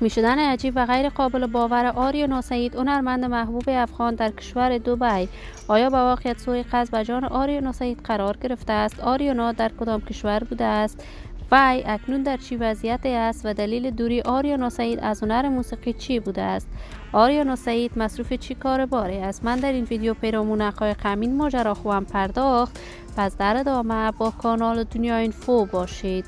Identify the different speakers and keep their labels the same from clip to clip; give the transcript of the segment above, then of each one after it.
Speaker 1: میشدن عجیب و غیر قابل باور آریانا سعید، هنرمند محبوب افغان در کشور دبی. آیا به واقعیت سوی قصد و جان آریانا سعید قرار گرفته است؟ آریانا در کدام کشور بوده است؟ وی اکنون در چی وضعیتی است و دلیل دوری آریانا سعید از هنر موسیقی چی بوده است؟ آریانا سعید مصروف چی کار باری است؟ من در این ویدیو پیرامون حقایق همین ماجرا خواهم پرداخت. پس در ادامه با کانال دنیا اینفو باشید.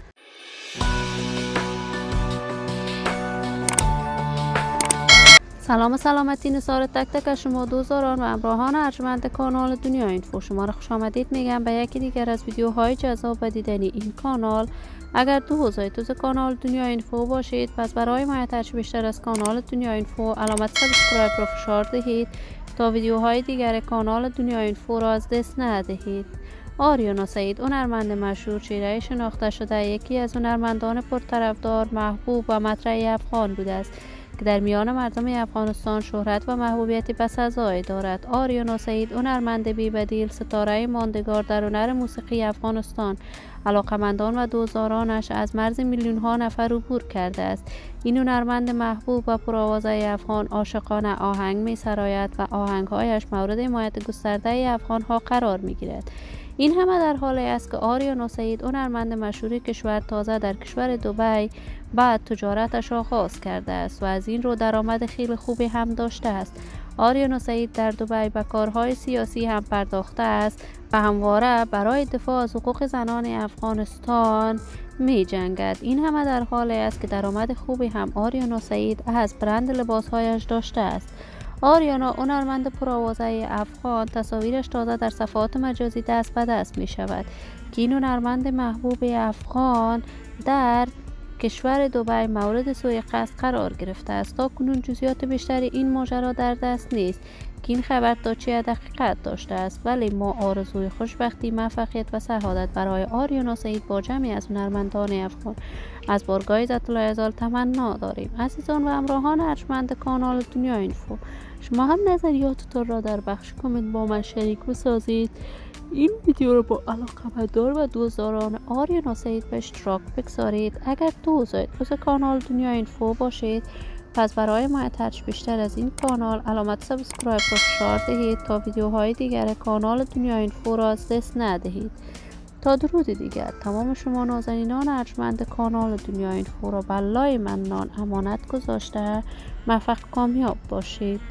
Speaker 1: سلام سلامتی نثار تک تک از شما دوستان و همراهان ارجمند کانال دنیا اینفو. شما را خوش آمدید میگم به یکی دیگر از ویدیوهای جذاب و دیدنی این کانال. اگر دوست کانال دنیا اینفو باشید، پس برای حمایت بیشتر از کانال دنیا اینفو علامت سابسکرایب را فشار دهید تا ویدیوهای دیگر کانال دنیا اینفو را از دست ندهید. آریانا سعید، هنرمند مشهور، چهره شناخته شده، یکی از هنرمندان پرطرفدار، محبوب و مطرح افغان بوده است که در میان مردم افغانستان شهرت و محبوبیتی بسزایی دارد. آریانا سعید، هنرمند بی‌بدیل، ستاره ماندگار در هنر موسیقی افغانستان، علاقمندان و دوستدارانش از مرز میلیون ها نفر عبور کرده است. این هنرمند محبوب و پرآوازه افغان عاشقانه آهنگ می‌سراید و آهنگ‌هایش مورد حمایت گسترده افغان‌ها قرار می‌گیرد. این همه در حالی است که آریانا سعید، هنرمند مشهور کشور، تازه در کشور دبی بعد تجارتش آغاز کرده است و از این رو درآمد خیلی خوبی هم داشته است. آریانا سعید در دبی به کارهای سیاسی هم پرداخته است و همواره برای دفاع از حقوق زنان افغانستان می جنگد. این همه در حالی است که درآمد خوبی هم آریانا سعید از برند لباسهایش داشته است. آریانا، هنرمند پرآوازه افغان، تصاویرش تازه در صفحات مجازی دست به دست می شود که این هنرمند محبوب افغان در کشور دبی مورد سوء قصد قرار گرفته است. تا کنون جزئیات بیشتری این ماجرا در دست نیست که این خبر تا چه حقیقت داشته است، ولی ما آرزوی خوشبختی، موفقیت و سعادت برای آریانا سعید با جمعی از هنرمندان افغان از بارگاه عزت العزال تمنا داریم. عزیزان و همراهان ارجمند کانال دنیا اینفو، شما هم نظریاتتان را در بخش کامنت با من شریک بسازید. این ویدیو رو با علاقه‌مندان و دوستداران آریانا سعید به اشتراک بگذارید. اگر دوست کانال دنیا اینفو باشید، پس برای حمایت بیشتر از این کانال علامت سابسکرایب را فشار دهید تا ویدیوهای دیگر کانال دنیا اینفو را از دست ندهید. تا درود دیگر، تمام شما نازنینان ارجمند کانال دنیا اینفو را به الله منان امانت گذاشته موفق کامیاب باشید.